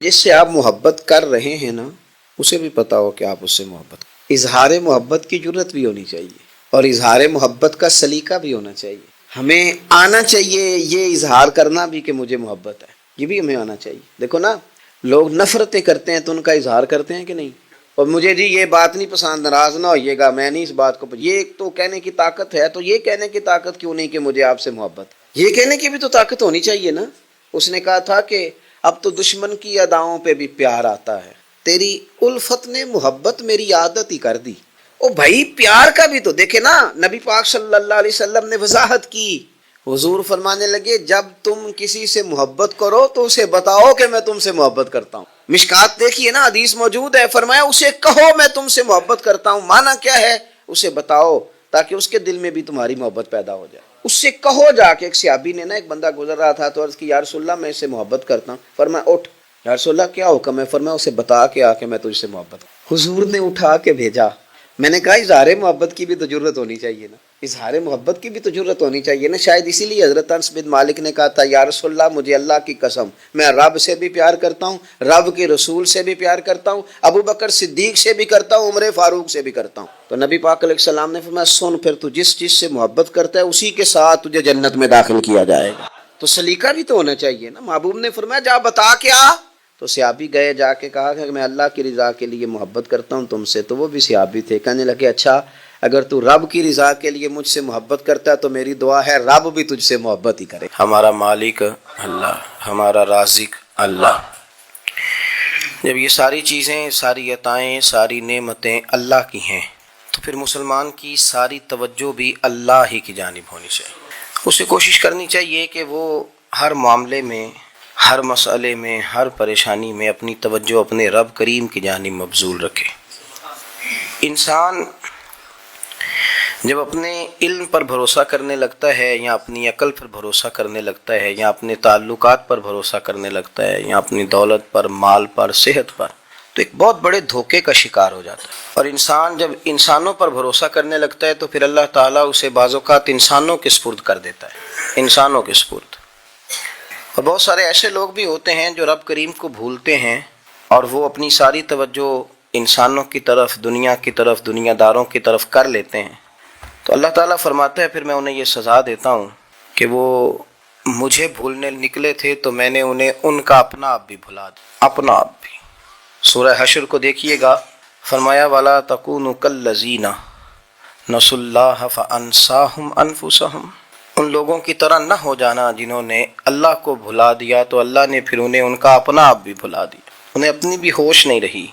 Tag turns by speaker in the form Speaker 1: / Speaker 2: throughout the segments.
Speaker 1: جس سے آپ محبت کر رہے ہیں نا، اسے بھی پتا ہو کہ آپ اس سے محبت اظہار محبت کی جرت بھی ہونی چاہیے، اور اظہار محبت کا سلیقہ بھی ہونا چاہیے۔ ہمیں آنا چاہیے یہ اظہار کرنا بھی کہ مجھے محبت ہے، یہ بھی ہمیں آنا چاہیے۔ دیکھو نا، لوگ نفرتیں کرتے ہیں تو ان کا اظہار کرتے ہیں کہ نہیں؟ اور مجھے جی یہ بات نہیں پسند، ناراض نہ ہوئیے گا، میں نہیں اس بات کو یہ تو کہنے کی طاقت ہے، تو یہ کہنے کی طاقت کیوں نہیں کہ مجھے آپ سے محبت؟ یہ کہنے کی بھی تو طاقت ہونی چاہیے نا۔ اس نے کہا تھا کہ اب تو دشمن کی اداؤں پہ بھی پیار آتا ہے، تیری الفت نے محبت میری عادت ہی کر دی۔ او بھائی، پیار کا بھی تو دیکھے نا، نبی پاک صلی اللہ علیہ وسلم نے وضاحت کی۔ حضور فرمانے لگے جب تم کسی سے محبت کرو تو اسے بتاؤ کہ میں تم سے محبت کرتا ہوں۔ مشکات دیکھیے نا، حدیث موجود ہے، فرمایا اسے کہو میں تم سے محبت کرتا ہوں۔ معنی کیا ہے؟ اسے بتاؤ تاکہ اس کے دل میں بھی تمہاری محبت پیدا ہو جائے۔ اس سے کہو جا کے۔ ایک صحابی نے نا، ایک بندہ گزر رہا تھا تو عرض کی یا رسول اللہ میں اس سے محبت کرتا ہوں۔ فرمایا اٹھ، یا رسول اللہ کیا حکم ہے؟ فرمایا اسے بتا کے آ کے میں تجھ سے محبت۔ حضور نے اٹھا کے بھیجا۔ میں نے کہا اظہار محبت کی بھی تو جرت ہونی چاہیے نا، اظہار محبت کی بھی تو جرت ہونی چاہیے نا۔ شاید اسی لیے حضرت انس بن مالک نے کہا تھا یا رسول اللہ مجھے اللہ کی قسم میں رب سے بھی پیار کرتا ہوں، رب کے رسول سے بھی پیار کرتا ہوں، ابو بکر صدیق سے بھی کرتا ہوں، عمر فاروق سے بھی کرتا ہوں۔ تو نبی پاک علیہ السلام نے فرمایا سن، پھر تو جس چیز سے محبت کرتا ہے اسی کے ساتھ تجھے جنت میں داخل کیا جائے گا۔ تو سلیقہ بھی تو ہونا چاہیے نا۔ محبوب نے فرمایا جا بتا کے آ۔ تو صحابی گئے، جا کے کہا کہ میں اللہ کی رضا کے لیے محبت کرتا ہوں تم سے۔ تو وہ بھی صحابی تھے، کہنے لگے اچھا اگر تو رب کی رضا کے لیے مجھ سے محبت کرتا ہے تو میری دعا ہے رب بھی تجھ سے محبت ہی کرے۔
Speaker 2: ہمارا مالک اللہ، ہمارا رازق اللہ۔ جب یہ ساری چیزیں، ساری عطائیں، ساری نعمتیں اللہ کی ہیں تو پھر مسلمان کی ساری توجہ بھی اللہ ہی کی جانب ہونی چاہیے۔ اسے کوشش کرنی چاہیے کہ وہ ہر معاملے میں، ہر مسئلے میں، ہر پریشانی میں اپنی توجہ اپنے رب کریم کی جانب مبذول رکھے۔ انسان جب اپنے علم پر بھروسہ کرنے لگتا ہے، یا اپنی عقل پر بھروسہ کرنے لگتا ہے، یا اپنے تعلقات پر بھروسہ کرنے لگتا ہے، یا اپنی دولت پر، مال پر، صحت پر، تو ایک بہت بڑے دھوکے کا شکار ہو جاتا ہے۔ اور انسان جب انسانوں پر بھروسہ کرنے لگتا ہے تو پھر اللہ تعالیٰ اسے بعض اوقات انسانوں کے سپرد کر دیتا ہے، انسانوں کے سپرد۔ اور بہت سارے ایسے لوگ بھی ہوتے ہیں جو رب کریم کو بھولتے ہیں اور وہ اپنی ساری توجہ انسانوں کی طرف، دنیا کی طرف، دنیا داروں کی طرف کر لیتے ہیں۔ تو اللہ تعالیٰ فرماتا ہے پھر میں انہیں یہ سزا دیتا ہوں کہ وہ مجھے بھولنے نکلے تھے تو میں نے انہیں ان کا اپنا آپ بھی بھلا دیا، اپنا آپ بھی۔ سورہ حشر کو دیکھیے گا، فرمایا وَلَا تَكُونُوا كَالَّذِينَ نَسُوا اللَّهَ فَأَنسَاهُمْ أَنفُسَهُمْ۔ ان لوگوں کی طرح نہ ہو جانا جنہوں نے اللہ کو بھلا دیا تو اللہ نے پھر انہیں ان کا اپنا آپ بھی بھلا دیا، انہیں اپنی بھی ہوش نہیں رہی۔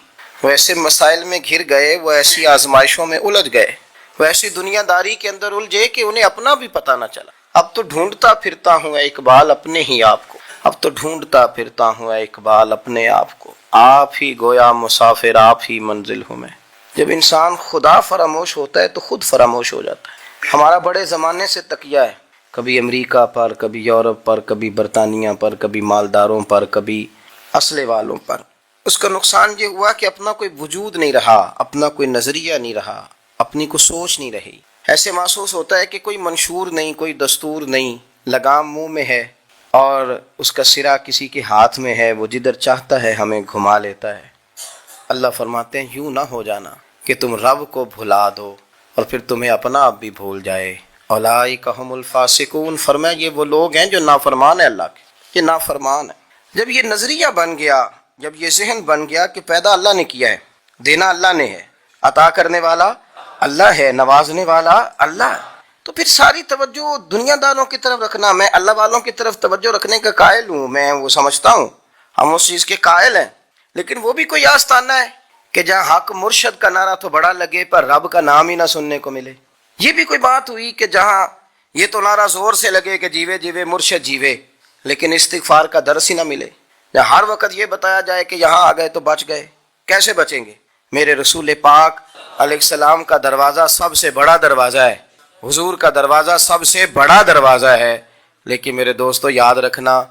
Speaker 2: وہ ایسے مسائل میں گھر گئے، وہ ایسی آزمائشوں میں الجھ گئے، وہ ایسی دنیا داری کے اندر الجھے کہ انہیں اپنا بھی پتہ نہ چلا۔ اب تو ڈھونڈتا پھرتا ہوں اے اقبال اپنے ہی آپ کو، اب تو ڈھونڈتا پھرتا ہوں اے اقبال اپنے آپ کو، آپ ہی گویا مسافر، آپ ہی منزل ہوں میں۔ جب انسان خدا فراموش ہوتا ہے تو خود فراموش ہو جاتا ہے۔ ہمارا بڑے زمانے سے تکیہ ہے، کبھی امریکہ پر، کبھی یورپ پر، کبھی برطانیہ پر، کبھی مالداروں پر، کبھی اسلحے والوں پر۔ اس کا نقصان یہ ہوا کہ اپنا کوئی وجود نہیں رہا، اپنا کوئی نظریہ نہیں رہا، اپنی کو سوچ نہیں رہی۔ ایسے محسوس ہوتا ہے کہ کوئی منشور نہیں، کوئی دستور نہیں، لگام منہ میں ہے اور اس کا سرا کسی کے ہاتھ میں ہے، وہ جدھر چاہتا ہے ہمیں گھما لیتا ہے۔ اللہ فرماتے ہیں یوں نہ ہو جانا کہ تم رب کو بھلا دو اور پھر تمہیں اپنا آپ بھی بھول جائے۔ اولئک ھم الفاسقون، فرمایا یہ وہ لوگ ہیں جو نافرمان ہیں اللہ کے، یہ نافرمان ہے۔ جب یہ نظریہ بن گیا، جب یہ ذہن بن گیا کہ پیدا اللہ نے کیا ہے، دینا اللہ نے ہے، عطا کرنے والا اللہ ہے، نوازنے والا اللہ ہے، تو پھر ساری توجہ دنیا داروں کی طرف رکھنا۔ میں اللہ والوں کی طرف توجہ رکھنے کا قائل ہوں، میں وہ سمجھتا ہوں، ہم اس چیز کے قائل ہیں، لیکن وہ بھی کوئی آستانہ ہے کہ جہاں حق مرشد کا نعرہ تو بڑا لگے پر رب کا نام ہی نہ سننے کو ملے۔ یہ بھی کوئی بات ہوئی کہ جہاں یہ تو نعرہ زور سے لگے کہ جیوے جیوے مرشد جیوے، لیکن استغفار کا درس ہی نہ ملے۔ جہاں ہر وقت یہ بتایا جائے کہ یہاں آ گئے تو بچ گئے، کیسے بچیں گے؟ میرے رسول پاک علیہ السلام کا دروازہ سب سے بڑا دروازہ ہے، حضور کا دروازہ سب سے بڑا دروازہ ہے، لیکن میرے دوستو یاد رکھنا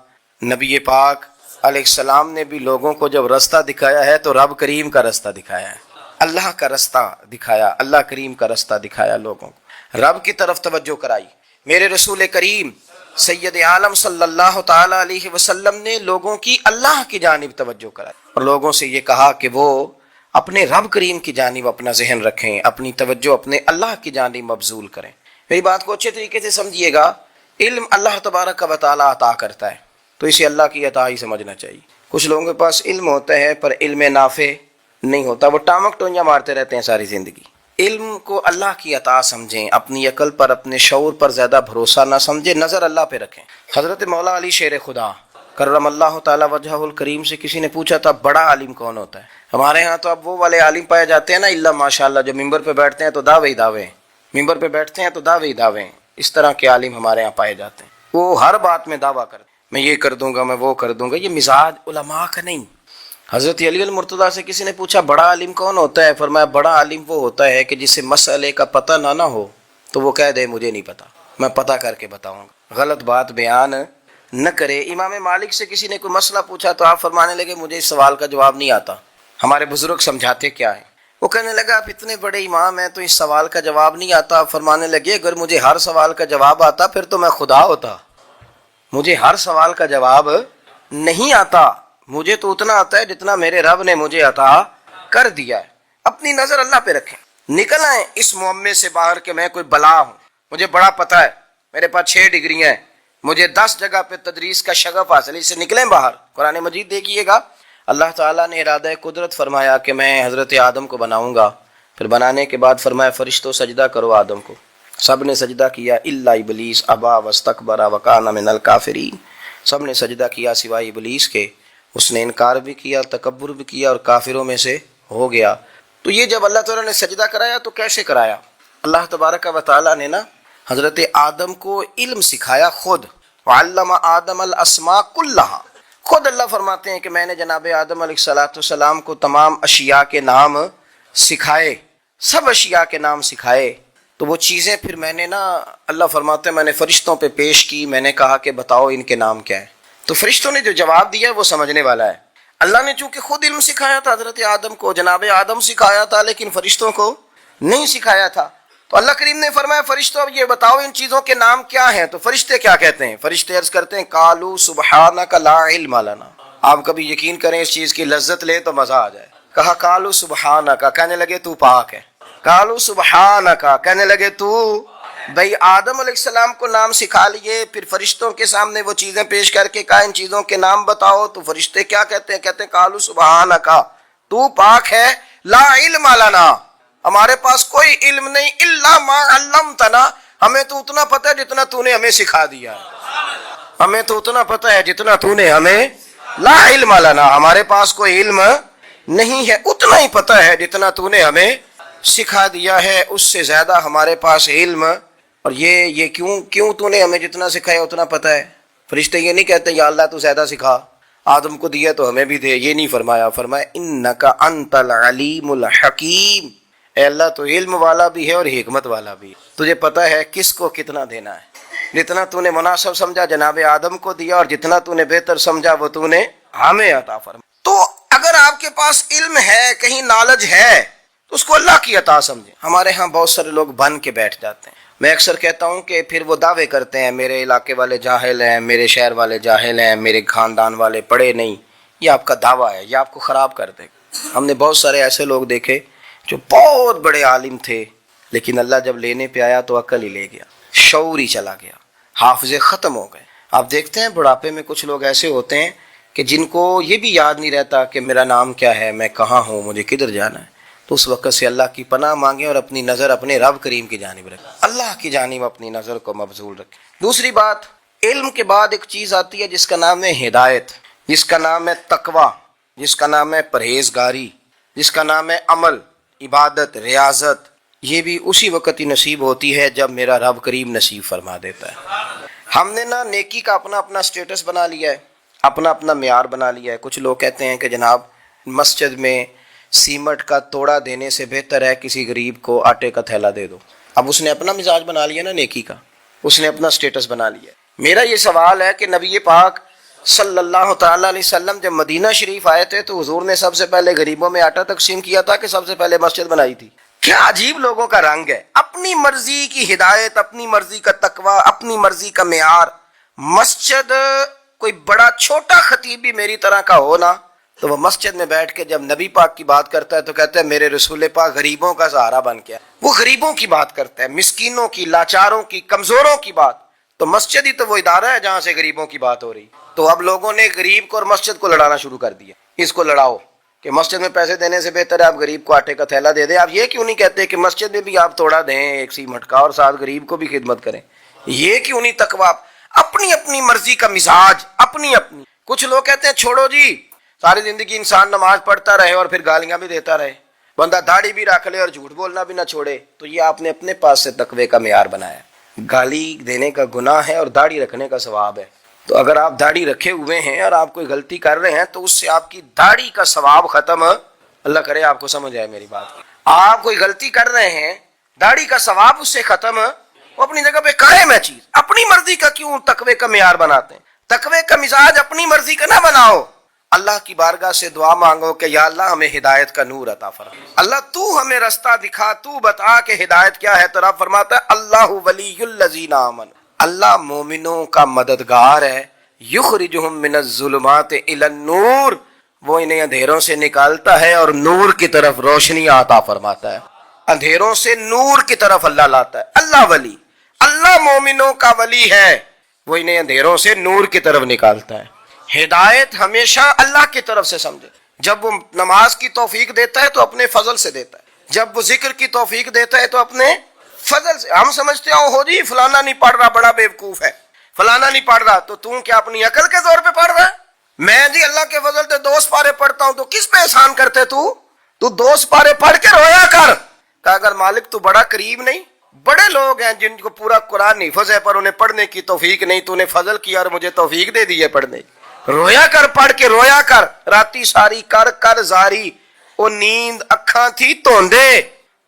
Speaker 2: نبی پاک علیہ السلام نے بھی لوگوں کو جب رستہ دکھایا ہے تو رب کریم کا رستہ دکھایا ہے، اللہ کا رستہ دکھایا، اللہ کریم کا رستہ دکھایا، لوگوں کو رب کی طرف توجہ کرائی۔ میرے رسول کریم سید عالم صلی اللہ تعالی علیہ وسلم نے لوگوں کی اللہ کی جانب توجہ کرائی اور لوگوں سے یہ کہا کہ وہ اپنے رب کریم کی جانب اپنا ذہن رکھیں، اپنی توجہ اپنے اللہ کی جانب مبذول کریں۔ میری بات کو اچھے طریقے سے سمجھیے گا، علم اللہ تبارک و تعالیٰ عطا کرتا ہے تو اسے اللہ کی عطا ہی سمجھنا چاہیے۔ کچھ لوگوں کے پاس علم ہوتا ہے پر علم نافع نہیں ہوتا، وہ ٹامک ٹونیاں مارتے رہتے ہیں ساری زندگی۔ علم کو اللہ کی عطا سمجھیں، اپنی عقل پر اپنے شعور پر زیادہ بھروسہ نہ سمجھیں، نظر اللہ پہ رکھیں۔ حضرت مولا علی شیر خدا کرم اللہ تعالی وجہہ الکریم سے کسی نے پوچھا تھا بڑا عالم کون ہوتا ہے؟ ہمارے ہاں تو اب وہ والے عالم پائے جاتے ہیں نا، اللہ ماشاءاللہ، جو ممبر پہ بیٹھتے ہیں تو دعوے ہی دعوے، ممبر پہ بیٹھتے ہیں تو دعوے ہی دعوے، اس طرح کے عالم ہمارے ہاں پائے جاتے ہیں۔ وہ ہر بات میں دعویٰ کرتے ہیں، میں یہ کر دوں گا، میں وہ کر دوں گا۔ یہ مزاج علماء کا نہیں۔ حضرت علی المرتضیٰ سے کسی نے پوچھا بڑا عالم کون ہوتا ہے؟ فرمایا بڑا عالم وہ ہوتا ہے کہ جسے مسئلے کا پتہ نہ ہو تو وہ کہہ دے مجھے نہیں پتا، میں پتہ کر کے بتاؤں گا، غلط بات بیان نہ کرے۔ امام مالک سے کسی نے کوئی مسئلہ پوچھا تو آپ فرمانے لگے مجھے اس سوال کا جواب نہیں آتا، ہمارے بزرگ سمجھاتے کیا ہے؟ وہ کہنے لگا آپ اتنے بڑے امام ہیں تو اس سوال کا جواب نہیں آتا۔ آپ فرمانے لگے اگر مجھے ہر سوال کا جواب آتا پھر تو میں خدا ہوتا، مجھے ہر سوال کا جواب نہیں آتا، مجھے تو اتنا آتا ہے جتنا میرے رب نے مجھے عطا کر دیا ہے۔ اپنی نظر اللہ پہ رکھیں، نکل آئیں اس معمے سے باہر کہ میں کوئی بلا ہوں، مجھے بڑا پتہ ہے، میرے پاس 6 ڈگریاں ہیں، مجھے 10 جگہ پہ تدریس کا شغف حاصل ہے، اس سے نکلیں باہر۔ قرآن مجید دیکھیے گا، اللہ تعالیٰ نے ارادہ قدرت فرمایا کہ میں حضرت آدم کو بناؤں گا، پھر بنانے کے بعد فرمایا فرشتوں سجدہ کرو آدم کو، سب نے سجدہ کیا الا ابلیس ابا واستکبر وکان من الکافرین، سب نے سجدہ کیا سوائے ابلیس کے، اس نے انکار بھی کیا، تکبر بھی کیا اور کافروں میں سے ہو گیا۔ تو یہ جب اللہ تعالیٰ نے سجدہ کرایا تو کیسے کرایا؟ اللہ تبارک و تعالیٰ نے نا حضرت آدم کو علم سکھایا خود، وعلم آدم الاسماء کلہا، خود اللہ فرماتے ہیں کہ میں نے جناب آدم علیہ السلام کو تمام اشیاء کے نام سکھائے، سب اشیاء کے نام سکھائے۔ تو وہ چیزیں پھر میں نے نا، اللہ فرماتے ہیں میں نے فرشتوں پہ پیش کی، میں نے کہا کہ بتاؤ ان کے نام کیا ہے، تو فرشتوں نے جو جواب دیا وہ سمجھنے والا ہے۔ اللہ نے چونکہ خود علم سکھایا تھا حضرت آدم کو، جناب آدم سکھایا تھا، لیکن فرشتوں کو نہیں سکھایا تھا۔ تو اللہ کریم نے فرمایا فرشتوں اب یہ بتاؤ ان چیزوں کے نام کیا ہیں؟ تو فرشتے کیا کہتے ہیں؟ فرشتے عرض کرتے ہیں قالوا سبحانک لا علم لنا۔ آپ کبھی یقین کریں اس چیز کی لذت لیں تو مزہ آ جائے۔ کہا قالوا سبحانک، کہنے لگے تو پاک ہے، قالوا سبحانک، کہنے لگے تو، بھئی آدم علیہ السلام کو نام سکھا لیے، پھر فرشتوں کے سامنے وہ چیزیں پیش کر کے کہا ان چیزوں کے نام بتاؤ، تو فرشتے کیا کہتے ہیں؟ کہتے ہیں قالوا سبحانک، تو پاک ہے، لا علم لنا، ہمارے پاس کوئی علم نہیں، الا ما علمتنا، ہمیں تو اتنا پتہ ہے جتنا تو نے ہمیں سکھا دیا ہے، ہمیں تو اتنا پتہ ہے جتنا تو نے ہمیں، لا علم لنا، ہمارے پاس کوئی علم نہیں ہے، اتنا ہی پتہ ہے جتنا تو نے ہمیں سکھا دیا ہے، اس سے زیادہ ہمارے پاس علم۔ اور یہ کیوں تو نے ہمیں جتنا سکھایا اتنا پتہ ہے؟ فرشتے یہ نہیں کہتے یا اللہ تو زیادہ سکھا، آدم کو دیا تو ہمیں بھی دے، یہ نہیں فرمایا، فرمایا انک انت العلیم الحکیم، اے اللہ تو علم والا بھی ہے اور حکمت والا بھی ہے، تجھے پتہ ہے کس کو کتنا دینا ہے، جتنا تو نے مناسب سمجھا جناب آدم کو دیا، اور جتنا تو نے بہتر سمجھا وہ تو نے ہمیں عطا فرمایا۔ تو اگر آپ کے پاس علم ہے، کہیں نالج ہے، تو اس کو اللہ کی عطا سمجھیں۔ ہمارے ہاں بہت سارے لوگ بن کے بیٹھ جاتے ہیں، میں اکثر کہتا ہوں کہ پھر وہ دعوے کرتے ہیں میرے علاقے والے جاہل ہیں، میرے شہر والے جاہل ہیں، میرے خاندان والے پڑھے نہیں۔ یہ آپ کا دعویٰ ہے، یہ آپ کو خراب کر دے گا۔ ہم نے بہت سارے ایسے لوگ دیکھے جو بہت بڑے عالم تھے، لیکن اللہ جب لینے پہ آیا تو عقل ہی لے گیا، شعور ہی چلا گیا، حافظے ختم ہو گئے۔ آپ دیکھتے ہیں بڑھاپے میں کچھ لوگ ایسے ہوتے ہیں کہ جن کو یہ بھی یاد نہیں رہتا کہ میرا نام کیا ہے، میں کہاں ہوں، مجھے کدھر جانا ہے۔ تو اس وقت سے اللہ کی پناہ مانگیں اور اپنی نظر اپنے رب کریم کی جانب رکھیں، اللہ کی جانب اپنی نظر کو مبذول رکھیں۔ دوسری بات، علم کے بعد ایک چیز آتی ہے جس کا نام ہے ہدایت، جس کا نام ہے تقویٰ، جس کا نام ہے پرہیزگاری، جس کا نام ہے عمل، عبادت، ریاضت۔ یہ بھی اسی وقت ہی نصیب ہوتی ہے جب میرا رب کریم نصیب فرما دیتا ہے۔ ہم نے نا نیکی کا اپنا اپنا سٹیٹس بنا لیا ہے، اپنا اپنا معیار بنا لیا ہے۔ کچھ لوگ کہتے ہیں کہ جناب مسجد میں سیمٹ کا توڑا دینے سے بہتر ہے کسی غریب کو آٹے کا تھیلا دے دو۔ اب اس نے اپنا مزاج بنا لیا نا نیکی کا، اس نے اپنا سٹیٹس بنا لیا۔ میرا یہ سوال ہے کہ نبی پاک صلی اللہ تعالیٰ علیہ وسلم جب مدینہ شریف آئے تھے تو حضور نے سب سے پہلے غریبوں میں آٹا تقسیم کیا تھا کہ سب سے پہلے مسجد بنائی تھی؟ کیا عجیب لوگوں کا رنگ ہے، اپنی مرضی کی ہدایت، اپنی مرضی کا تقویٰ، اپنی مرضی کا معیار، مسجد کوئی بڑا چھوٹا خطیب بھی میری طرح کا ہو نا، تو وہ مسجد میں بیٹھ کے جب نبی پاک کی بات کرتا ہے تو کہتا ہے میرے رسول پاک غریبوں کا سہارا بن گیا. وہ غریبوں کی بات کرتا ہے، مسکینوں کی، لاچاروں کی، کمزوروں کی بات. تو مسجد ہی تو وہ ادارہ ہے جہاں سے غریبوں کی بات ہو رہی. تو اب لوگوں نے غریب کو اور مسجد کو لڑانا شروع کر دیا. اس کو لڑاؤ کہ مسجد میں پیسے دینے سے بہتر ہے آپ غریب کو آٹے کا تھیلا دے دیں. آپ یہ کیوں نہیں کہتے کہ مسجد میں بھی آپ تھوڑا دیں ایک سی مٹکا اور ساتھ غریب کو بھی خدمت کریں؟ یہ کیوں نہیں تقویٰ؟ اپنی اپنی مرضی کا مزاج، اپنی اپنی. کچھ لوگ کہتے ہیں چھوڑو جی، ساری زندگی انسان نماز پڑھتا رہے اور پھر گالیاں بھی دیتا رہے، بندہ داڑھی بھی رکھ لے اور جھوٹ بولنا بھی نہ چھوڑے. تو یہ آپ نے اپنے پاس سے تقوی کا معیار بنایا. گالی دینے کا گناہ ہے اور داڑھی رکھنے کا ثواب ہے. تو اگر آپ داڑھی رکھے ہوئے ہیں اور آپ کوئی غلطی کر رہے ہیں تو اس سے آپ کی داڑھی کا ثواب ختم. اللہ کرے آپ کو سمجھ آئے میری بات. آپ کوئی غلطی کر رہے ہیں، داڑھی کا ثواب اس سے ختم. وہ اپنی جگہ پہ قائم ہے چیز. اپنی مرضی کا کیوں تقوی کا معیار بناتے ہیں؟ تقوی کا مزاج اپنی مرضی کا نہ بناؤ. اللہ کی بارگاہ سے دعا مانگو کہ یا اللہ ہمیں ہدایت کا نور عطا فرما. اللہ تو ہمیں رستہ دکھا، تو بتا کہ ہدایت کیا ہے. ترا فرماتا ہے اللہ ولی الذین آمنوا، اللہ مومنوں کا مددگار ہے. یخرجہم من الظلمات الی النور، وہ انہیں اندھیروں سے نکالتا ہے اور نور کی طرف روشنی عطا فرماتا ہے. اندھیروں سے نور کی طرف اللہ لاتا ہے. اللہ ولی، اللہ مومنوں کا ولی ہے، وہ انہیں اندھیروں سے نور کی طرف نکالتا ہے. ہدایت ہمیشہ اللہ کی طرف سے سمجھے. جب وہ نماز کی توفیق دیتا ہے تو اپنے فضل سے دیتا ہے. جب وہ ذکر کی توفیق دیتا ہے تو اپنے فضل سے. ہم سمجھتے ہیں ہو جی فلانا نہیں پڑھ رہا بڑا بیوقوف ہے، فلانا نہیں پڑھ رہا، تو کیا اپنی عقل کے زور پہ پڑھ رہا ہے؟ میں جی اللہ کے فضل سے 2 سپارے پڑھتا ہوں، تو کس پہ احسان کرتے تو 2 سپارے پڑھ کے رویا کر. کہ اگر مالک تو بڑا قریب نہیں، بڑے لوگ ہیں جن کو پورا قرآن حفظ ہے پر انہیں پڑھنے کی توفیق نہیں، تو انہیں فضل کیا اور مجھے توفیق دے دی ہے پڑھنے کی. رویا کر، پڑھ کے رویا کر. راتی ساری کر کر زاری، او نیند اکھاں تھی توندے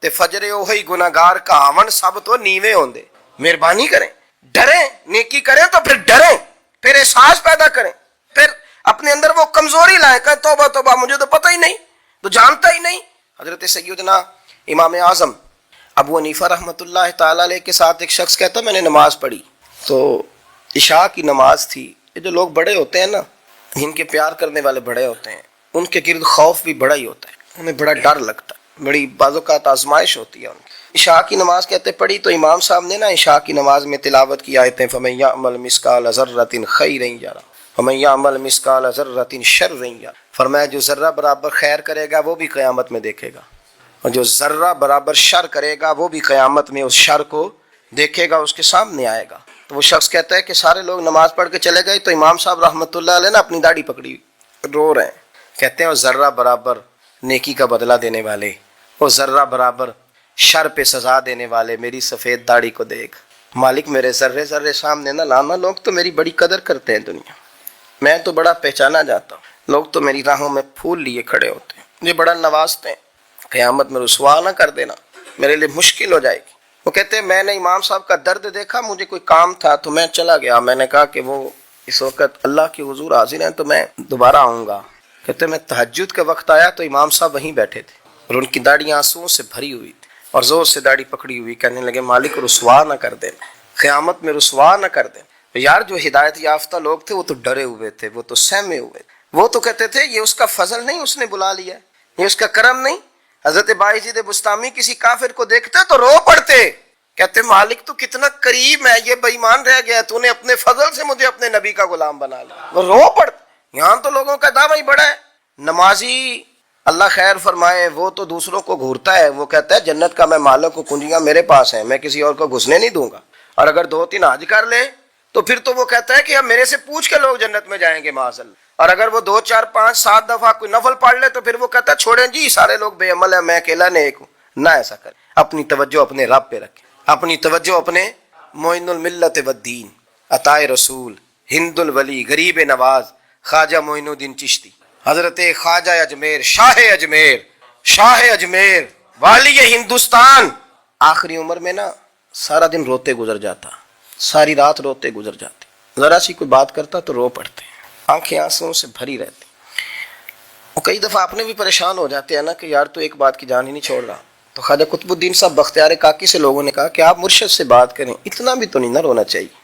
Speaker 2: تے فجرے اوہی گناہگار کہاون سب تو نیوے ہوندے. مہربانی کریں، ڈریں، نیکی کریں تو پھر ڈریں، پھر احساس پیدا کریں، پھر اپنے اندر وہ کمزوری لائیں کہ توبہ توبہ مجھے تو پتہ ہی نہیں، تو جانتا ہی نہیں. حضرت سیدنا امام اعظم ابو حنیفہ رحمۃ اللہ تعالی علیہ کے ساتھ ایک شخص کہتا میں نے نماز پڑھی تو عشاء کی نماز تھی. یہ جو لوگ بڑے ہوتے ہیں نا، جن کے پیار کرنے والے بڑے ہوتے ہیں، ان کے گرد خوف بھی بڑا ہی ہوتا ہے، انہیں بڑا ڈر لگتا ہے، بڑی بعض اوقات آزمائش ہوتی ہے ان کی. عشاء کی نماز کہتے پڑھی تو امام صاحب نے نا عشاء کی نماز میں تلاوت کی آیتیں فَمَن يَعْمَلْ مِثْقَالَ ذَرَّةٍ خَيْرًا يَرَهُ وَمَن يَعْمَلْ مِثْقَالَ ذَرَّةٍ شَرًّا يَرَهُ. فرمایا جو ذرہ برابر خیر کرے گا وہ بھی قیامت میں دیکھے گا، اور جو ذرہ برابر شر کرے گا وہ بھی قیامت میں اس شر کو دیکھے گا، اس کے سامنے آئے گا. تو وہ شخص کہتا ہے کہ سارے لوگ نماز پڑھ کے چلے گئے تو امام صاحب رحمۃ اللہ علیہ نے اپنی داڑھی پکڑی رو رہے ہیں. کہتے ہیں وہ ذرہ برابر نیکی کا بدلہ دینے والے، وہ ذرہ برابر شر پہ سزا دینے والے، میری سفید داڑھی کو دیکھ مالک، میرے ذرے ذرے سامنے نہ لانا. لوگ تو میری بڑی قدر کرتے ہیں دنیا، میں تو بڑا پہچانا جاتا ہوں، لوگ تو میری راہوں میں پھول لیے کھڑے ہوتے ہیں، مجھے بڑا نوازتے ہیں. قیامت میں رسوا نہ کر دینا، میرے لیے مشکل ہو جائے گی. وہ کہتے ہیں میں نے امام صاحب کا درد دیکھا، مجھے کوئی کام تھا تو میں چلا گیا. میں نے کہا کہ وہ اس وقت اللہ کے حضور حاضر ہیں تو میں دوبارہ آؤں گا. کہتے ہیں میں تہجد کے وقت آیا تو امام صاحب وہیں بیٹھے تھے اور ان کی داڑھی آنسوؤں سے بھری ہوئی تھی اور زور سے داڑھی پکڑی ہوئی. کہنے لگے مالک رسوا نہ کر دینا، قیامت میں رسوا نہ کر دینا. یار جو ہدایت یافتہ لوگ تھے وہ تو ڈرے ہوئے تھے، وہ تو سہمے ہوئے تھے، وہ تو کہتے تھے یہ اس کا فضل نہیں، اس نے بلا لیا، یہ اس کا کرم نہیں. حضرت باعزید بستامی کسی کافر کو دیکھتے تو رو پڑتے، کہتے مالک تو کتنا قریب ہے، یہ بے ایمان رہ گیا، تو نے اپنے فضل سے مجھے اپنے نبی کا غلام بنا لیا. وہ رو پڑتے. یہاں تو لوگوں کا دعویٰ ہی بڑا ہے. نمازی اللہ خیر فرمائے وہ تو دوسروں کو گھورتا ہے، وہ کہتا ہے جنت کا میں مالک کو کنجیاں میرے پاس ہیں، میں کسی اور کو گھسنے نہیں دوں گا. اور اگر 2-3 حج کر لے تو پھر تو وہ کہتا ہے کہ اب میرے سے پوچھ کے لوگ جنت میں جائیں گے معاذ اللہ. اور اگر وہ 2 4 5 7 دفعہ کوئی نفل پڑھ لے تو پھر وہ کہتا ہے چھوڑیں جی سارے لوگ بے عمل ہیں، میں اکیلا نیک ہوں. نہ ایسا کرے، اپنی توجہ اپنے رب پہ رکھے، اپنی توجہ اپنے معین الملت والدین عطائے رسول ہند الولی غریب نواز خواجہ معین الدین چشتی، حضرت خواجہ اجمیر، شاہ اجمیر والی ہندوستان. آخری عمر میں نا سارا دن روتے گزر جاتا، ساری رات روتے گزر جاتے، ذرا سی کوئی بات کرتا تو رو پڑتے، آنکھیں آنسوؤں سے بھری رہتی. اور کئی دفعہ آپ نے بھی پریشان ہو جاتے ہیں نا کہ یار تو ایک بات کی جان ہی نہیں چھوڑ رہا. تو خواجہ قطب الدین صاحب بختیار کاکی سے لوگوں نے کہا کہ آپ مرشد سے بات کریں، اتنا بھی تو نہیں نہ رونا چاہیے.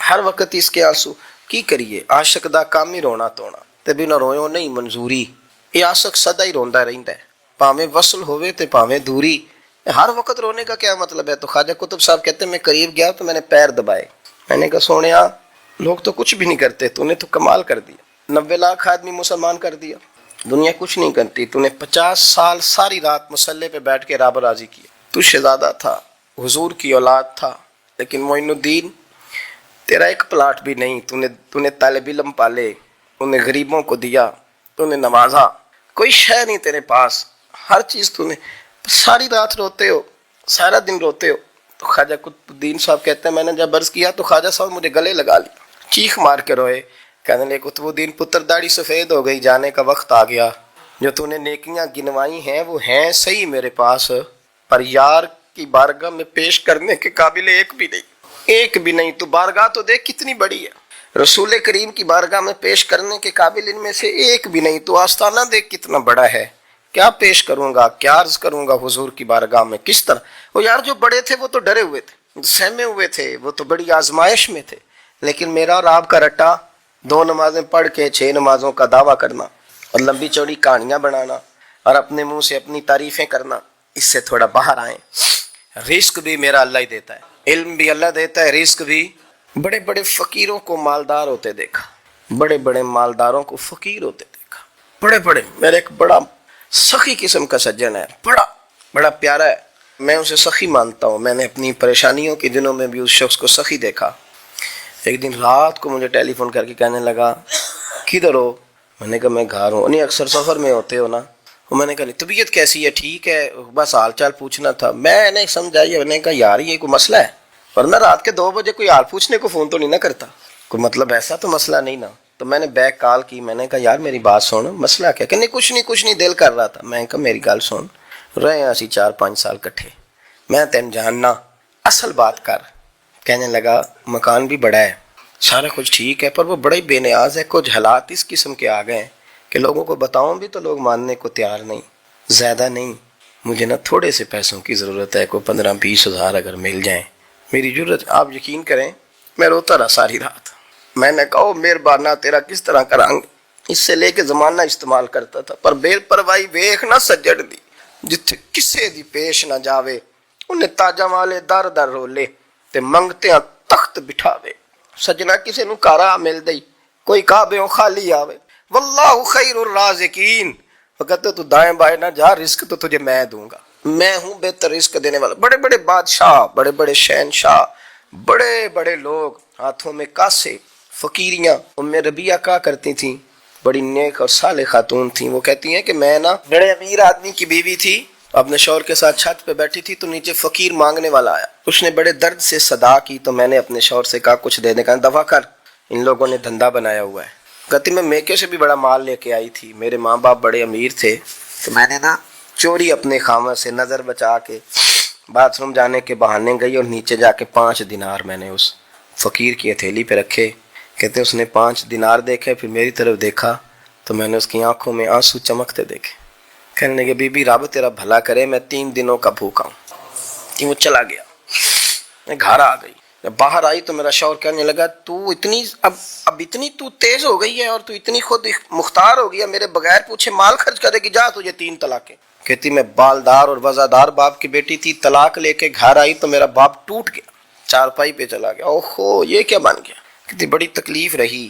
Speaker 2: ہر وقت اس کے آنسو کی کریے. عاشق دا کام ہی رونا تونا تے بنا رویوں نہیں منظوری. یہ عاشق سدا ہی روندا رہندا ہے پاویں وصل ہوئے تے پاویں دوری. ہر وقت رونے کا کیا مطلب ہے؟ تو خواجہ قطب صاحب کہتے ہیں میں قریب گیا تو میں نے پیر دبائے. میں نے کہا سونیا لوگ تو کچھ بھی نہیں کرتے, تو نے تو کمال کر دیا. 90 لاکھ آدمی مسلمان کر دیا, دنیا کچھ نہیں کرتی. تو نے 50 سال ساری رات مسلح پہ بیٹھ کے رب راضی کیا. تو شہزادہ تھا, حضور کی اولاد تھا, لیکن معین الدین تیرا ایک پلاٹ بھی نہیں. تو نے طالب علم پالے, تو نے غریبوں کو دیا, تو نے نوازا, کوئی شے نہیں تیرے پاس, ہر چیز تو نے. ساری رات روتے ہو, سارا دن روتے ہو. تو خواجہ قطب الدین صاحب کہتے ہیں میں نے جب عرض کیا تو خواجہ صاحب مجھے گلے لگا لیا, چیخ مار کے روئے. کہنے لگے قطب الدین پتر داڑھی سفید ہو گئی, جانے کا وقت آ گیا. جو تو نے نیکیاں گنوائی ہیں وہ ہیں صحیح میرے پاس, پر یار کی بارگاہ میں پیش کرنے کے قابل ایک بھی نہیں, ایک بھی نہیں. تو بارگاہ تو دیکھ کتنی بڑی ہے, رسول کریم کی بارگاہ میں پیش کرنے کے قابل ان میں سے ایک بھی نہیں. تو آستانہ دیکھ کتنا بڑا ہے, کیا پیش کروں گا, کیا عرض کروں گا حضور کی بارگاہ میں, کس طرح. وہ یار جو بڑے تھے وہ تو ڈرے ہوئے تھے, سہمے ہوئے تھے, وہ تو بڑی آزمائش میں تھے. لیکن میرا اور آپ کا رٹا 2 نمازیں پڑھ کے 6 نمازوں کا دعویٰ کرنا اور لمبی چوڑی کہانیاں بنانا اور اپنے منہ سے اپنی تعریفیں کرنا, اس سے تھوڑا باہر آئیں. رزق بھی میرا اللہ ہی دیتا ہے, علم بھی اللہ دیتا ہے, رزق بھی. بڑے بڑے فقیروں کو مالدار ہوتے دیکھا, بڑے بڑے مالداروں کو فقیر ہوتے دیکھا. بڑے بڑے, میرے ایک بڑا سخی قسم کا سجن ہے, بڑا پیارا ہے, میں اسے سخی مانتا ہوں. میں نے اپنی پریشانیوں کے دنوں میں بھی اس شخص کو سخی دیکھا. ایک دن رات کو مجھے ٹیلی فون کر کے کہنے لگا کدھر ہو؟ میں نے کہا میں گھر ہوں. نہیں اکثر سفر میں ہوتے ہو نا؟ میں نے کہا طبیعت کیسی ہے؟ ٹھیک ہے, بس حال چال پوچھنا تھا. میں نے سمجھائی, میں نے کہا یار یہ کوئی مسئلہ ہے, ورنہ رات کے 2 بجے کوئی حال پوچھنے کو فون تو نہیں نہ کرتا, کوئی مطلب ایسا تو مسئلہ نہیں نا. تو میں نے بیک کال کی, میں نے کہا یار میری بات سن, مسئلہ کیا؟ کہ نہیں کچھ نہیں دل کر رہا تھا. میں نے کہا میری گل سن, رہے ہیں اسی 4-5 سال کٹھے, میں تین جاننا, اصل بات کر. کہنے لگا مکان بھی بڑا ہے, سارا کچھ ٹھیک ہے, پر وہ بڑا ہی بے نیاز ہے. کچھ حالات اس قسم کے آ گئے ہیں کہ لوگوں کو بتاؤں بھی تو لوگ ماننے کو تیار نہیں. زیادہ نہیں, مجھے نا تھوڑے سے پیسوں کی ضرورت ہے, کوئی 15-20 ہزار اگر مل جائیں میری ضرورت. آپ یقین کریں میں روتا رہا ساری رات. میں نے کہا مہربانہ تیرا کس طرح کریں گے, اس سے لے کے زمانہ استعمال کرتا تھا, پر بے پرواہی ویخ نہ سجڑ دی, جتھے کسے دی پیش نہ جاوے انہیں تاجاں والے در در رولے تے منگتے ہیں تخت بٹھاوے. سجنا کسے نو کارا مل دئی, کوئی کعبوں خالی آوے. واللہ خیر الرازقین, وقت تو دائیں بائیں نہ جا, رزق تو تجھے میں دوں گا, میں ہوں بہتر رزق دینے والا. بڑے بڑے بادشاہ, بڑے بڑے شہنشاہ, بڑے بڑے لوگ, ہاتھوں میں کاسے, فقیریاں. ام ربیعہ کہا کرتی تھیں, بڑی نیک اور صالح خاتون تھیں. وہ کہتی ہیں کہ میں نا بڑے امیر آدمی کی بیوی تھی, اپنے شوہر کے ساتھ چھت پہ بیٹھی تھی تو نیچے فقیر مانگنے والا آیا. اس نے بڑے درد سے صدا کی تو میں نے اپنے شوہر سے کہا کچھ دینے کا, دفع کر, ان لوگوں نے دھندا بنایا ہوا ہے. کہتی میں میکے سے بھی بڑا مال لے کے آئی تھی, میرے ماں باپ بڑے امیر تھے, تو میں نے نا چوری اپنے خامہ سے نظر بچا کے باتھ روم جانے کے بہانے گئی اور نیچے جا کے 5 دینار میں نے اس فقیر کی ہتھیلی پہ رکھے. کہتے اس نے 5 دینار دیکھے, پھر میری طرف دیکھا تو میں نے اس کی آنکھوں میں آنسو چمکتے دیکھے. کہنے لگے بی بی رب تیرا بھلا کرے, میں 3 دنوں کا بھوکا ہوں. کہ وہ چلا گیا, میں گھر آ گئی. جب باہر آئی تو میرا شوہر کہنے لگا تو اتنی اب اتنی تو تیز ہو گئی ہے اور تو اتنی خود مختار ہو گیا, میرے بغیر پوچھے مال خرچ کرے گی, جا تجھے 3 طلاقیں. کہتی میں بالدار اور وزادار باپ کی بیٹی تھی, طلاق لے کے گھر آئی تو میرا باپ ٹوٹ گیا, چارپائی پہ چلا گیا. اوہو یہ کیا بن گیا. کہتی بڑی تکلیف رہی.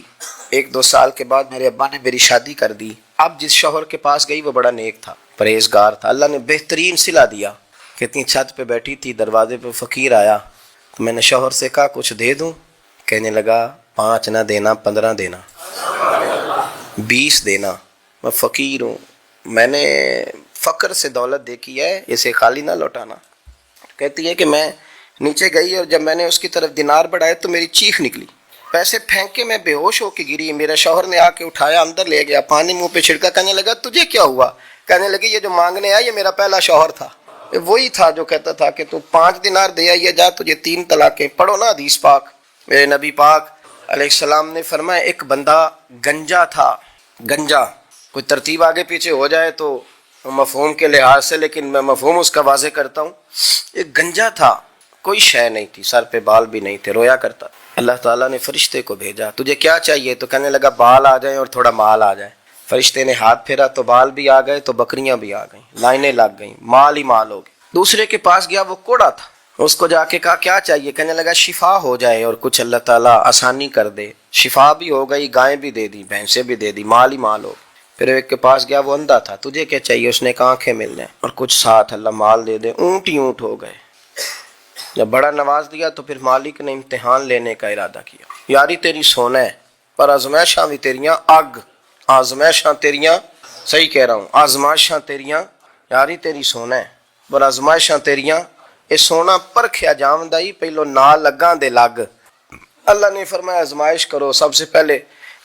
Speaker 2: 1-2 سال کے بعد میرے ابا نے میری شادی کر دی. اب جس شوہر کے پاس گئی وہ بڑا نیک تھا, پرہیزگار تھا, اللہ نے بہترین صلہ دیا. کتنی چھت پہ بیٹھی تھی, دروازے پہ فقیر آیا تو میں نے شوہر سے کہا کچھ دے دوں. کہنے لگا 5 نہ دینا, 15 دینا, 20 دینا, میں فقیر ہوں, میں نے فقر سے دولت دیکھی ہے, اسے خالی نہ لوٹانا. کہتی ہے کہ میں نیچے گئی اور جب میں نے اس کی طرف دینار بڑھائے تو میری چیخ نکلی, پیسے پھینک کے میں بے ہوش ہو کے گری. میرا شوہر نے آ کے اٹھایا, اندر لے گیا, پانی منہ پہ چھڑکا. کہنے لگا تجھے کیا ہوا؟ کہنے لگی یہ جو مانگنے آیا یہ میرا پہلا شوہر تھا, وہی تھا جو کہتا تھا کہ تو 5 دینار دے آئیے, جا تجھے 3 طلاقیں. پڑھو نا حدیث پاک. میرے نبی پاک علیہ السلام نے فرمایا ایک بندہ گنجا تھا. گنجا کوئی ترتیب آگے پیچھے ہو جائے تو مفہوم کے لحاظ سے, لیکن میں مفہوم اس کا واضح کرتا ہوں. ایک گنجا تھا, کوئی شے نہیں تھی, سر پہ بال بھی نہیں تھے, رویا کرتا. اللہ تعالیٰ نے فرشتے کو بھیجا، تجھے کیا چاہیے؟ تو کہنے لگا بال آ جائیں اور تھوڑا مال آ جائے۔ فرشتے نے ہاتھ پھیرا تو بال بھی آ گئے، تو بکریاں بھی آ گئیں، لائنیں لگ گئیں، مال ہی مال ہو گئے۔ دوسرے کے پاس گیا، وہ کوڑا تھا، اس کو جا کے کہا کیا چاہیے؟ کہنے لگا شفا ہو جائے اور کچھ اللہ تعالیٰ آسانی کر دے۔ شفا بھی ہو گئی، گائیں بھی دے دی، بھینسیں بھی دے دی، مال ہی مال ہو گئے۔ پھر ایک کے پاس گیا، وہ اندھا تھا، تجھے کیا چاہیے؟ اس نے کہا آنکھیں مل جائیں اور کچھ ساتھ اللہ مال دے دے۔ اونٹ ہی اونٹ ہو گئے۔ جب بڑا نواز دیا تو پھر مالک نے امتحان لینے کا ارادہ کیا، یاری تیری سونا ہے پر آزمائشاں بھی تیریاں اگ، آزمائشاں تیریاں، صحیح کہہ رہا ہوں، آزمائشاں تیریاں، یاری تیری سونا ہے پر آزمائشاں تیریاں، اے سونا پرکھیا جامدائی پہلو نال لگاں دے لگ۔ اللہ نے فرمایا آزمائش کرو۔ سب سے پہلے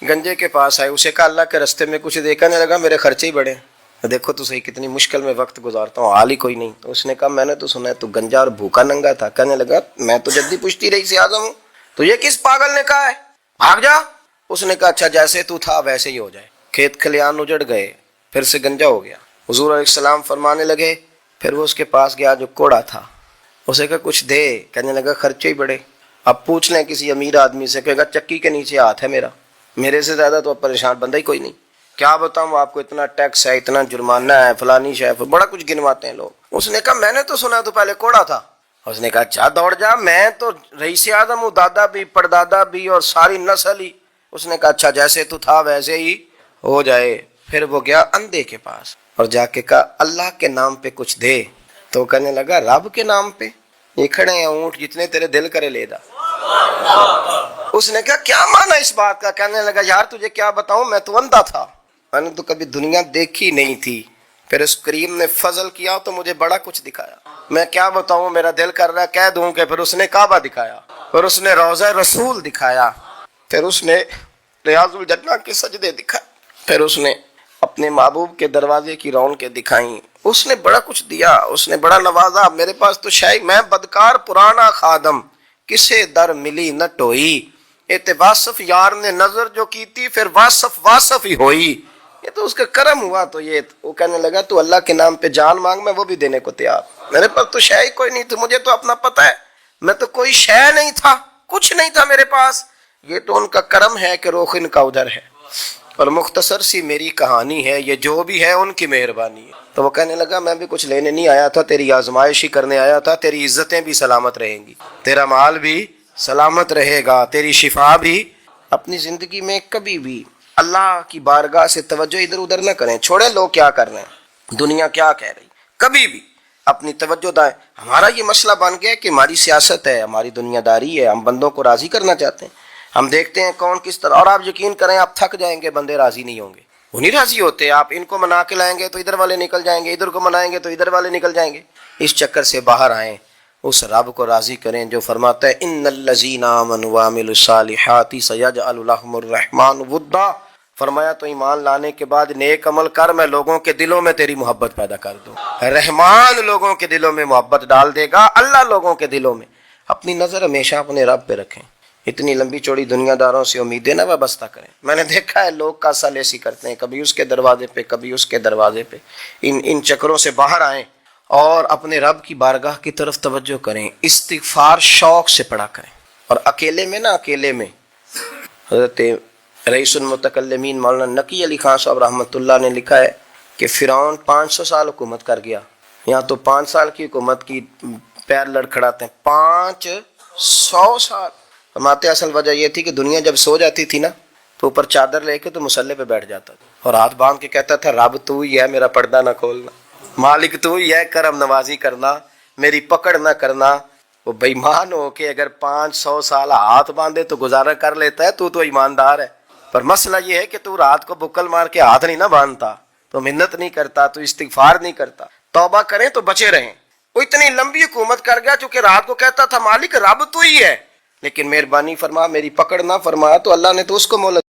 Speaker 2: گنجے کے پاس آئے، اسے کہا اللہ کے رستے میں کچھ دیکھنے لگا، میرے خرچے ہی بڑے ہیں، دیکھو تو صحیح کتنی مشکل میں وقت گزارتا ہوں، حال ہی کوئی نہیں۔ تو اس نے کہا میں نے تو سنا ہے تو گنجا اور بھوکا ننگا تھا۔ کہنے لگا میں تو جدی پشتی رئیس اعظم ہوں، تو یہ کس پاگل نے کہا ہے بھاگ جا؟ اس نے کہا اچھا جیسے تو تھا ویسے ہی ہو جائے۔ کھیت کھلیان اجڑ گئے، پھر سے گنجا ہو گیا۔ حضور علیہ السلام فرمانے لگے، پھر وہ اس کے پاس گیا جو کوڑا تھا، اسے کہا کچھ دے، کہنے لگا خرچے ہی بڑے۔ اب پوچھ لیں کسی امیر آدمی سے، کہے گا چکی کے نیچے ہاتھ ہے میرا، میرے سے زیادہ تو اب پریشان بندہ ہی کوئی نہیں، کیا بتاؤں آپ کو، اتنا ٹیکس ہے، اتنا جرمانہ ہے، فلانی شے، بڑا کچھ گنواتے ہیں لوگ۔ اس نے کہا میں نے تو سنا تو پہلے کوڑا تھا۔ اس نے کہا اچھا دوڑ جا، میں تو رئیس اعظم ہوں، دادا بھی پردادا بھی اور ساری نسل ہی۔ اس نے کہا اچھا جیسے تو تھا ویسے ہی ہو جائے۔ پھر وہ گیا اندھے کے پاس اور جا کے کہا اللہ کے نام پہ کچھ دے۔ تو کہنے لگا رب کے نام پہ؟ یہ کھڑے ہیں اونٹ، جتنے تیرے دل کرے لے دا۔ اس نے کہا کیا معنی اس بات کا؟ کہنے لگا یار تجھے کیا بتاؤں، میں تو اندھا تھا، میں نے تو کبھی دنیا دیکھی نہیں تھی، پھر اس کریم نے فضل کیا تو مجھے بڑا کچھ دکھایا، میں کیا بتاؤں، میرا دل کر رہا ہے کہہ دوں کہ پھر اس نے کعبہ دکھایا، پھر اس نے روضہ رسول دکھایا، پھر اس نے ریاض الجنہ کے سجدے دکھائے، پھر اس نے اپنے محبوب کے دروازے کی رونقیں دکھائیں، اس نے بڑا کچھ دیا، اس نے بڑا نوازا۔ میرے پاس تو شاید میں بدکار پرانا خادم، کسے در ملی نہ ٹوئی، اے واصف یار نے نظر جو کی تھی پھر واصف ہی ہوئی۔ یہ تو اس کا کرم ہوا۔ تو یہ وہ کہنے لگا تو اللہ کے نام پہ جان مانگ، میں وہ بھی دینے کو تیار، میرے پاس تو شے ہی کوئی نہیں تھی، مجھے تو اپنا پتہ ہے میں تو کوئی شے نہیں تھا، کچھ نہیں تھا میرے پاس، یہ تو ان کا کرم ہے کہ رخ ان کا ادھر ہے، اور مختصر سی میری کہانی ہے، یہ جو بھی ہے ان کی مہربانی ہے۔ تو وہ کہنے لگا میں بھی کچھ لینے نہیں آیا تھا، تیری آزمائش ہی کرنے آیا تھا، تیری عزتیں بھی سلامت رہیں گی، تیرا مال بھی سلامت رہے گا، تیری شفا بھی۔ اپنی زندگی میں کبھی بھی اللہ کی بارگاہ سے توجہ ادھر ادھر نہ کریں، چھوڑیں لوگ کیا کر رہے ہیں، دنیا کیا کہہ رہی، کبھی بھی اپنی توجہ دائیں۔ ہمارا یہ مسئلہ بن گیا کہ ہماری سیاست ہے، ہماری دنیا داری ہے، ہم بندوں کو راضی کرنا چاہتے ہیں، ہم دیکھتے ہیں کون کس طرح، اور آپ یقین کریں آپ تھک جائیں گے، بندے راضی نہیں ہوں گے، وہ نہیں راضی ہوتے، آپ ان کو منا کے لائیں گے تو ادھر والے نکل جائیں گے، ادھر کو منائیں گے تو ادھر والے نکل جائیں گے۔ اس چکر سے باہر آئیں، اس رب کو راضی کریں جو فرماتا ہے ان الذین آمنوا وعملوا الصالحات سیجعل لهم الرحمن ودا۔ فرمایا تو ایمان لانے کے بعد نیک عمل کر، میں لوگوں کے دلوں میں تیری محبت پیدا کر دوں۔ رحمان لوگوں کے دلوں میں محبت ڈال دے گا، اللہ لوگوں کے دلوں میں۔ اپنی نظر ہمیشہ اپنے رب پہ رکھیں، اتنی لمبی چوڑی دنیا داروں سے امیدیں نہ وابستہ کریں۔ میں نے دیکھا ہے لوگ کا سال ایسی کرتے ہیں، کبھی اس کے دروازے پہ کبھی اس کے دروازے پہ، ان چکروں سے باہر آئیں اور اپنے رب کی بارگاہ کی طرف توجہ کریں، استغفار شوق سے پڑھا کریں، اور اکیلے میں نہ، اکیلے میں حضرت رئیس المتکلمین مولانا نقی علی خان صاحب رحمۃ اللہ نے لکھا ہے کہ فرعون 500 سال حکومت کر گیا، یہاں تو 5 سال کی حکومت کی پیر لڑکھڑاتے ہیں، 500 سال۔ فرماتے اصل وجہ یہ تھی کہ دنیا جب سو جاتی تھی نا تو اوپر چادر لے کے تو مسلح پہ بیٹھ جاتا تھا اور ہاتھ باندھ کے کہتا تھا رب تو ہی ہے، میرا پردہ نہ کھولنا، مالک تو ہی ہے، کرم نوازی کرنا، میری پکڑ نہ کرنا۔ وہ بے ایمان ہو کے اگر 500 سال ہاتھ باندھے تو گزارا کر لیتا ہے، تو ایماندار ہے، پر مسئلہ یہ ہے کہ تو رات کو بکل مار کے ہاتھ نہیں نہ باندھتا، تو منت نہیں کرتا، تو استغفار نہیں کرتا، توبہ کریں تو بچے رہیں۔ وہ اتنی لمبی حکومت کر گیا چونکہ رات کو کہتا تھا مالک رب تو ہی ہے، لیکن مہربانی فرما میری پکڑ نہ فرمایا تو اللہ نے تو اس کو مہلت